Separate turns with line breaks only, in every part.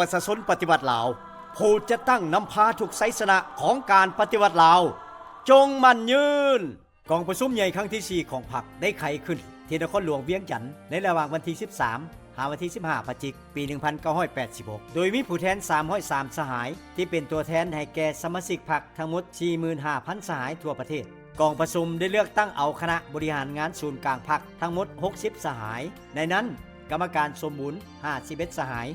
ประชาชนปฏิวัติลาวผู้จะตั้งนำพาทุกไสสนะของการปฏิวัติลาวจงมั่นยืนกองประชุมใหญ่ครั้งที่4ของพรรคได้ไขขึ้นที่นครหลวงเวียงจันทน์ในระหว่างวันที่13หาวันที่15พฤศจิกายนปี1986โดยมีผู้แทน303สหายที่เป็นตัวแทนให้แก่สมาชิกพรรคทั้งหมด 45,000 สหายทั่วประเทศกองประชุมได้เลือกตั้งเอาคณะบริหารงานศูนย์กลางพรรคทั้งหมด60สหายในนั้นกรรมการสมบูรณ์51สหาย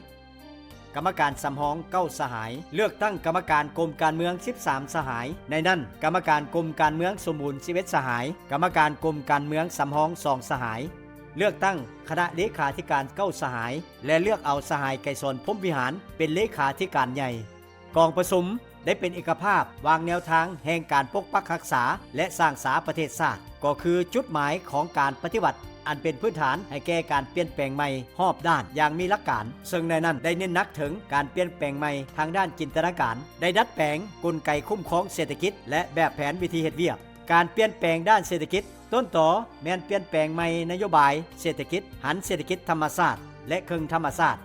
กรรมการสำรอง9สหายเลือกตั้งกรรมการกรมการเมือง13สหายในนั้นกรรมการกรมการเมืองสมบูรณ์11สหายกรรมการกรมการเมืองสำรอง2สหายเลือกตั้งคณะเลขาธิการ9สหายและเลือกเอาสหายไกรสนพรหมวิหารเป็นเลขาธิการใหญ่กองประชุมได้เป็นเอกภาพวางแนวทางแห่งการปกปักรักษาและสร้างสาประเทศชาติก็คือจุดหมายของการปฏิวัติอันเป็นพื้นฐานให้แก่การเปลี่ยนแปลงใหม่รอบด้านอย่างมีหลักการซึ่งในนั้นได้เน้นหนักถึงการเปลี่ยนแปลงใหม่ทางด้านจินตนาการได้ดัดแปลงกลไกคุ้มครองเศรษฐกิจและแบบแผนวิธีเฮ็ดเวียกการเปลี่ยนแปลงด้านเศรษฐกิจต้นต่อแม้นเปลี่ยนแปลงใหม่นโยบายเศรษฐกิจหันเศรษฐกิจธรรมชาติและครึ่งธรรมชาติ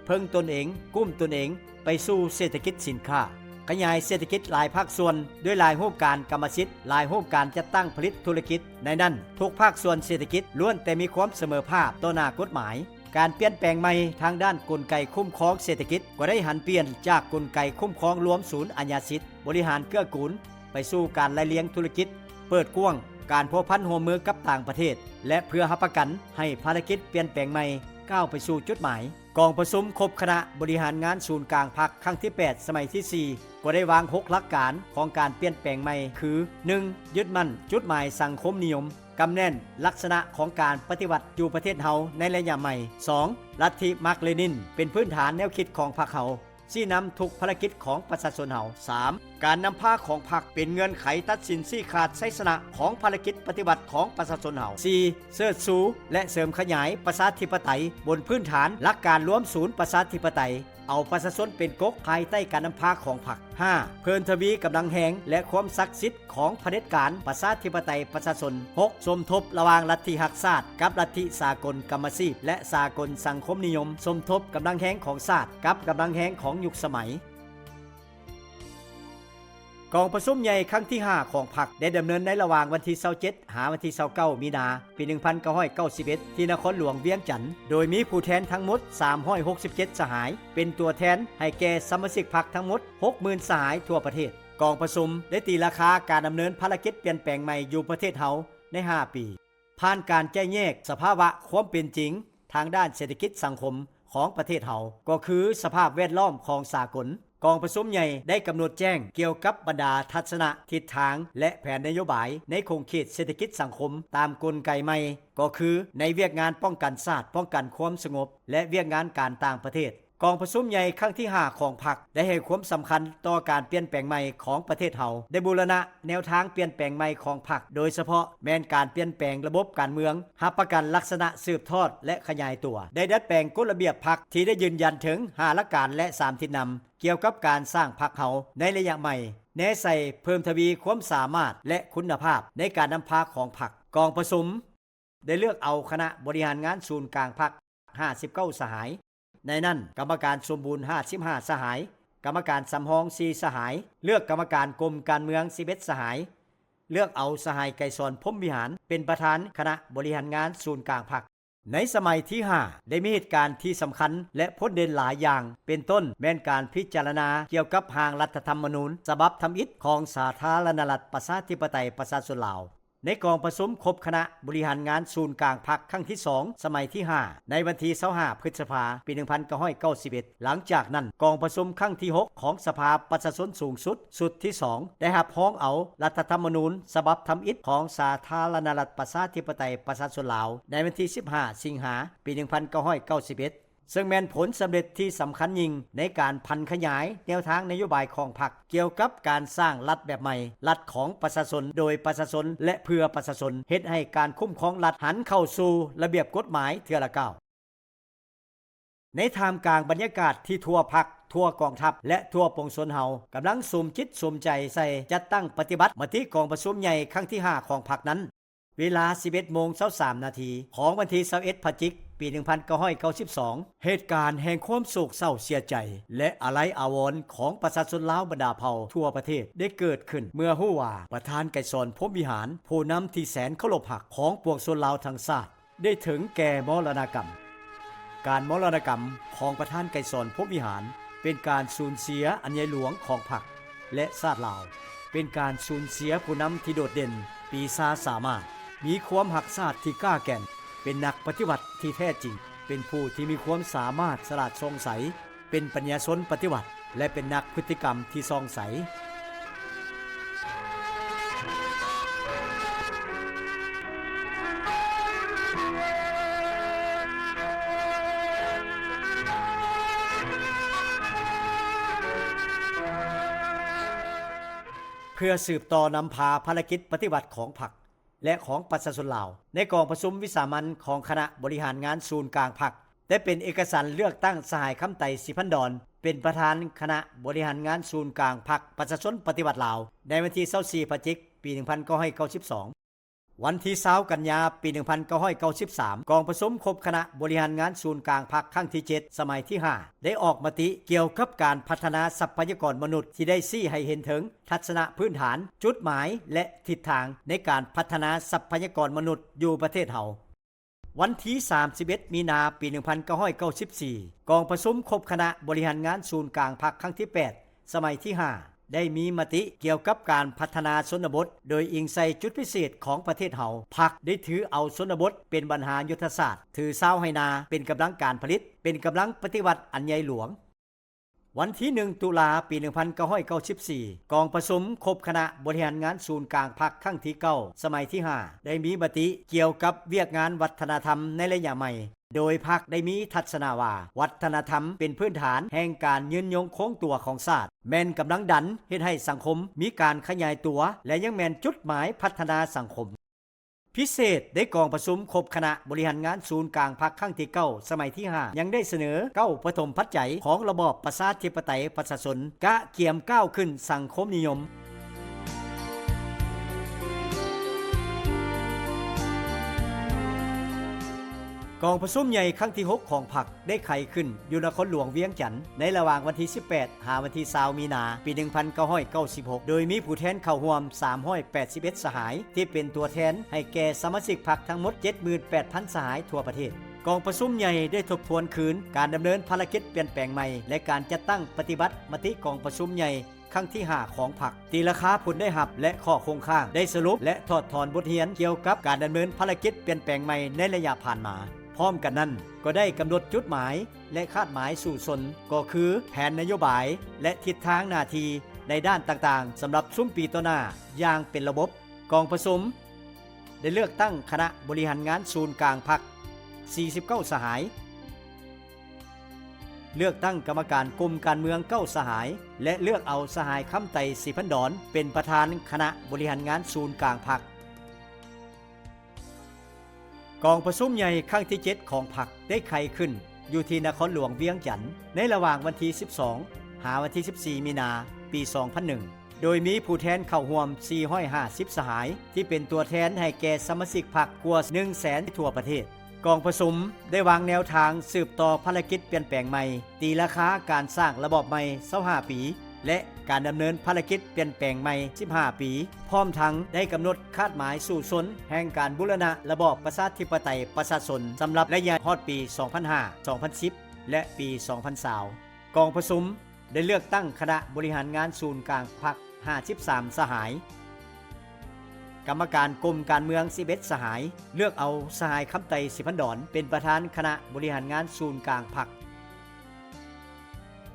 เพิ่งตนเองกุ้มตนเองไปสู่เศรษฐกิจสินค้าขยายเศรษฐกิจหลายภาคส่วนด้วยหลายรูปการกรรมสิทธิ์หลายรูปการจัดตั้งผลิตธุรกิจในนั้นทุกภาคส่วนเศรษฐกิจล้วนแต่มีความเสมอภาคต่อหน้ากฎหมายการเปลี่ยนแปลงใหม่ทางด้านกลไกคุ้มครองเศรษฐกิจก็ได้หันเปลี่ยนจากกลไกคุ้มครองรวมศูนย์อาญาสิทธิ์บริหารเกื้อกูลไปสู่การไล่เลี้ยงธุรกิจเปิดกว้างการพัวพันร่วมมือกับต่างประเทศและเพื่อรับประกันให้ภารกิจเปลี่ยนแปลงใหม่ก้าวไปสู่จุดหมายกองประชุมครบคณะบริหารงานศูนย์กลางพรรคครั้งที่8สมัยที่4ก็ได้วาง6หลักการของการเปลี่ยนแปลงใหม่คือ 1. ยึดมั่นจุดหมายสังคมนิยมกำแน่นลักษณะของการปฏิวัติอยู่ประเทศเฮาในระยะใหม่ 2. ลัทธิมาร์กเลนินเป็นพื้นฐานแนวคิดของพรรคเฮาชี้นำทุกภารกิจของประชาชนเฮา 3. การนำพาของพรรคเป็นเงื่อนไขตัดสินชี้ขาดไสสนะของภารกิจปฏิบัติของประชาชนเฮา 4. เสริมสูและเสริมขยายประชาธิปไตยบนพื้นฐานหลักการรวมศูนย์ประชาธิปไตยเอาประชาชนเป็นก๊กภายใต้การนำพาของพรรค 5. เพิ่มทวีกำลังแหงและความศักดิ์สิทธิ์ของเผด็จการประชาธิปไตยประชาชน 6. สมทบระหว่างลัทธิหักชาติกับลัทธิสากลกรรมสิทธิ์และสากลสังคมนิยมสมทบกำลังแหงของชาติกับกำลังแหงของยุคสมัยกองประชุมใหญ่ครั้งที่5ของพรรคได้ดำเนินในระหว่างวันที่27หาวันที่29มีนาปี1991ที่นครหลวงเวียงจันทน์โดยมีผู้แทนทั้งหมด367สหายเป็นตัวแทนให้แก่สมาชิกพรรคทั้งหมด 60,000 สหายทั่วประเทศกองประชุมได้ตีราคาการดำเนินภารกิจเปลี่ยนแปลงใหม่อยู่ประเทศเฮาใน5ปีผ่านการแก้แยกสภาวะความเป็นจริงทางด้านเศรษฐกิจสังคมของประเทศเฮาก็คือสภาพแวดล้อมของสากลกองประชุมใหญ่ได้กำหนดแจ้งเกี่ยวกับบรรดาทัศนะทิศทางและแผนนโยบายในโครงเขตเศรษฐกิจสังคมตามกลไกใหม่ก็คือในเวียกงานป้องกันชาติป้องกันความสงบและเวียกงานการต่างประเทศกองประชุมใหญ่ครั้งที่5ของพรรคได้ให้ความสำคัญต่อการเปลี่ยนแปลงใหม่ของประเทศเฮาได้บูรณะแนวทางเปลี่ยนแปลงใหม่ของพรรคโดยเฉพาะแม้นการเปลี่ยนแปลงระบบการเมืองรับประกันลักษณะสืบทอดและขยายตัวได้ดัดแปลงกฎระเบียบพรรคที่ได้ยืนยันถึง5หลักการและ3ทิศนำเกี่ยวกับการสร้างพรรคเฮาในระยะใหม่แนะใส่เพิ่มทวีความสามารถและคุณภาพในการนำพาของพรรคกองประชุมได้เลือกเอาคณะบริหารงานศูนย์กลางพรรค59สหายในนั้นกรรมการสมบูรณ์55สหายกรรมการสำรอง4สหายเลือกกรรมการกรมการเมือง11สหายเลือกเอาสหายไกรสอนพรหมวิหารเป็นประธานคณะบริหารงานศูนย์กลางพรรคในสมัยที่5ได้มีเหตุการณ์ที่สำคัญและพ้นเด่นหลายอย่างเป็นต้นแม้นการพิจารณาเกี่ยวกับร่างรัฐธรรมนูญฉบับทำอิฐของสาธารณรัฐประชาธิปไตยประชาชนลาวในกองประชุมครบคณะบริหารงานศูนย์กลางพรรคครั้งที่2สมัยที่5ในวันที่25พฤษภาคมปี1991หลังจากนั้นกองประชุมครั้งที่6ของสภาประชาชนสูงสุดสุดที่2ได้รับร้องเอารัฐธรรมนูญฉบับทำอิฐของสาธารณรัฐประชาธิปไตยประชาชนลาวในวันที่15สิงหาคมปี1991ซึ่งแม้นผลสำเร็จที่สำคัญยิ่งในการพันขยายแนวทางนโยบายของพรรคเกี่ยวกับการสร้างรัฐแบบใหม่รัฐของประชาชนโดยประชาชนและเพื่อประชาชนเฮ็ดให้การคุ้มครองรัฐหันเข้าสู่ระเบียบกฎหมายเทื่อละก้าวในท่ามกลางบรรยากาศที่ทั่วพรรคทั่วกองทัพและทั่วปวงชนเฮากำลังสุมจิตสุมใจใส่จัดตั้งปฏิบัติมติกองประชุมใหญ่ครั้งที่5ของพรรคนั้นเวลา 11:23 น.ของวันที่21พฤศจิกายน ปี 1992 เหตุการณ์แห่งความโศกเศร้าเสียใจและอาลัยอาวรณ์ของประชาชนลาวบรรดาเผ่าทั่วประเทศได้เกิดขึ้นเมื่อฮู้ว่าประธานไกรสอนพรหมวิหารผู้นำที่แสนเคารพรักของปวงชนลาวทั้งชาติได้ถึงแก่มรณกรรมการมรณกรรมของประธานไกรสอนพรหมวิหารเป็นการสูญเสียอันใหญ่หลวงของพรรคและชาติลาวเป็นการสูญเสียผู้นำที่โดดเด่นปีศาจสามารถมีความหักชาติที่กล้าแก่นเป็นนักปฏิวัติที่แท้จริงเป็นผู้ที่มีความสามารถฉลาดทรงใสเป็นปัญญาชนปฏิวัติและเป็นนักพฤติกรรมที่ทรงใสเพื่อสืบต่อนำพาภารกิจปฏิบัติของพรรคและของประชาชนลาวในกองประชุมวิสามัญของคณะบริหารงานศูนย์กลางพรรคได้เป็นเอกสารเลือกตั้งสหายคำไต่สิพันดอนเป็นประธานคณะบริหารงานศูนย์กลางพรรคประชาชนปฏิบัติลาวในวันที่24พฤศจิกายนปี 1992วันที่20กันยายนปี 1993กองประชุมครบคณะบริหารงานศูนย์กลางพรรคครั้งที่7สมัยที่5ได้ออกมติเกี่ยวกับการพัฒนาทรัพยากรมนุษย์ที่ได้ชี้ให้เห็นถึงทัศนะพื้นฐานจุดหมายและทิศทางในการพัฒนาทรัพยากรมนุษย์อยู่ประเทศเฮาวันที่31มีนาปี 1994กองประชุมครบคณะบริหารงานศูนย์กลางพรรคครั้งที่8สมัยที่5ได้มีมติเกี่ยวกับการพัฒนาชนบทโดยอิงใส่จุดพิเศษของประเทศเฮาพรรคได้ถือเอาชนบทเป็นปัญหายุทธศาสตร์ถือเศร้าให้นาเป็นกำลังการผลิตเป็นกำลังปฏิวัติอันใหญ่หลวงวันที่1ตุลาปี 1994กองประชุมครบคณะบริหารงานศูนย์กลางพรรคครั้งที่9สมัยที่5ได้มีมติเกี่ยวกับเวียกงานวัฒนธรรมในระยะใหม่โดยพรรคได้มีทัศนาว่าวัฒนธรรมเป็นพื้นฐานแห่งการยืนยงคงตัวของชาติแม่นกำลังดันเฮ็ดให้สังคมมีการขยายตัวและยังแม่นจุดหมายพัฒนาสังคมพิเศษได้กองประชุมครบคณะบริหารงานศูนย์กลางพรรคครั้งที่9สมัยที่5ยังได้เสนอ9ปฐมปัจจัยของระบอบประชาธิปไตยประชาชนกะเกียมก้าวขึ้นสังคมนิยมกองประชุมใหญ่ครั้งที่6ของพรรคได้ไขขึ้นอยู่นครหลวงเวียงจันทน์ในระหว่างวันที่18หาวันที่20มีนาปี 1996โดยมีผู้แทนเข้าร่วม381สหายที่เป็นตัวแทนให้แก่สมาชิกพรรคทั้งหมด 78,000 สหายทั่วประเทศกองประชุมใหญ่ได้ทบทวนคืนการดำเนินภารกิจเปลี่ยนแปลงใหม่และการจัดตั้งปฏิบัติมติกองประชุมใหญ่ครั้งที่5ของพรรคตีราคาผลได้หับและข้อคงข้างได้สรุปและถอดถอนบทเรียนเกี่ยวกับการดำเนินภารกิจเปลี่ยนแปลงใหม่ในระยะผ่านมาพร้อมกันนั้นก็ได้กำหนดจุดหมายและคาดหมายสู่ชนก็คือแผนนโยบายและทิศทางหน้าที่ในด้านต่างๆสำหรับซุ้มปีต่อหน้าอย่างเป็นระบบกองประชุมได้เลือกตั้งคณะบริหารงานศูนย์กลางพรรค49สหายเลือกตั้งกรรมการกลุ่มการเมือง9สหายและเลือกเอาสหายคำไต่สิพันดอนเป็นประธานคณะบริหารงานศูนย์กลางพรรคกองประชุมใหญ่ครั้งที่7ของพรรคได้ไขขึ้นอยู่ที่นครหลวงเวียงจันทน์ในระหว่างวันที่12หาวันที่14มีนาปี 2001โดยมีผู้แทนเข้าร่วม450สหายที่เป็นตัวแทนให้แก่สมาชิกพรรคกว่า 100,000 ทั่วประเทศกองประชุมได้วางแนวทางสืบต่อภารกิจเปลี่ยนแปลงใหม่ตีราคาการสร้างระบบใหม่25ปีและการดำเนินภารกิจเปลี่ยนแปลงใหม่15ปีพร้อมทั้งได้กำหนดคาดหมายสู่ชนแห่งการบูรณะระบอบประชาธิปไตยประชาชนสำหรับระยะฮอดปี 2005 2010 และปี 2020กองประชุมได้เลือกตั้งคณะบริหารงานศูนย์กลางพรรค53สหายกรรมการกรมการเมือง11สหายเลือกเอาสหายคำไต่สิพันดอนเป็นประธานคณะบริหารงานศูนย์กลางพรรค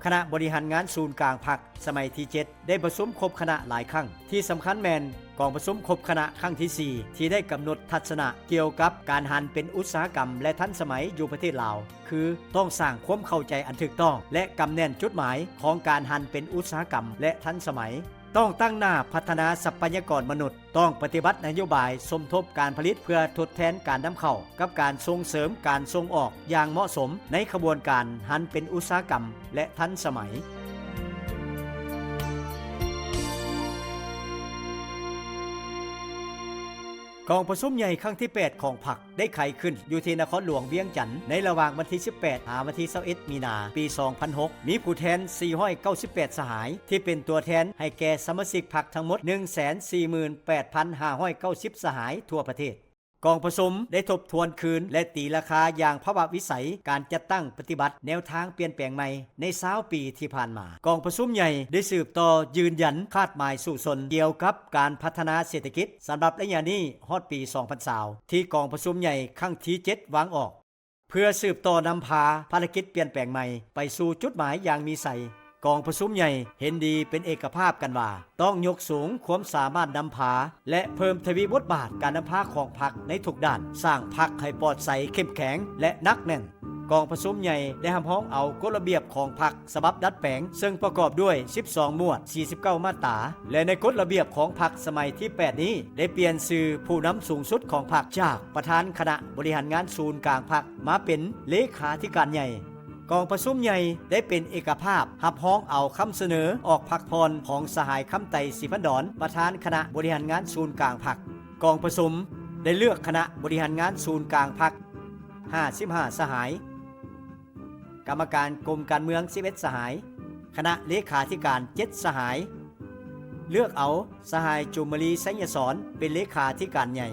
คณะบริหารงานศูนย์กลางพรรคสมัยที่7ได้ประชุมครบคณะหลายครั้งที่สำคัญแมนกองประชุมครบคณะครั้งที่4ที่ได้กำหนดทัศนะเกี่ยวกับการหันเป็นอุตสาหกรรมและทันสมัยอยู่ประเทศลาวคือต้องสร้างความเข้าใจอันถูกต้องและกำแน่นจุดหมายของการหันเป็นอุตสาหกรรมและทันสมัยต้องตั้งหน้าพัฒนาทรัพยากรมนุษย์ต้องปฏิบัตินโยบายสมทบการผลิตเพื่อทดแทนการนำเข้ากับการส่งเสริมการส่งออกอย่างเหมาะสมในขบวนการหันเป็นอุตสาหกรรมและทันสมัย กองประชุมใหญ่ครั้งที่ 8 ของพรรคได้ไขขึ้นอยู่ที่นครหลวงเวียงจันทน์ในระหว่างวันที่ 18 หาวันที่ 21 มีนาปี 2006 มีผู้แทน 498 สหายที่เป็นตัวแทนให้แก่สมาชิกพรรคทั้งหมด 148,590 สหายทั่วประเทศกองประชุมได้ทบทวนคืนและตีราคาอย่างภาวะวิสัยการจัดตั้งปฏิบัติแนวทางเปลี่ยนแปลงใหม่ใน20ปีที่ผ่านมากองประชุมใหญ่ได้สืบต่อยืนยันคาดหมายสู่สนเกี่ยวกับการพัฒนาเศรษฐกิจสำหรับระยะนี้ฮอดปี2020ที่กองประชุมใหญ่ครั้งที่ 7 วางออกเพื่อสืบต่อนำพาภารกิจเปลี่ยนแปลงใหม่ไปสู่จุดหมายอย่างมีไสกองประชุมใหญ่เห็นดีเป็นเอกภาพกันว่าต้องยกสูงความสามารถนำพาและเพิ่มทวีบทบาทการนำพาของพรรคในทุกด้านสร้างพรรคให้ปลอดใสเข้มแข็งและนักแน่นกองประชุมใหญ่ได้ห้องเอากฎระเบียบของพรรคฉบับดัดแปลงซึ่งประกอบด้วย12หมวด49มาตราและในกฎระเบียบของพรรคสมัยที่8นี้ได้เปลี่ยนชื่อผู้นำสูงสุดของพรรคจากประธานคณะบริหารงานศูนย์กลางพรรคมาเป็นเลขาธิการใหญ่กองประชุมใหญ่ได้เป็นเอกภาพรับห้องเอาคำเสนอออกพักพรของสหายคำไตศรีพันดรประธานคณะบริหารงานศูนย์กลางพรรคกองประชุมได้เลือกคณะบริหารงานศูนย์กลางพรรค55สหายกรรมการกรมการเมือง11สหายคณะเลขาธิการ7สหายเลือกเอาสหายจุมรีไสยสอนเป็นเลขาธิการใหญ่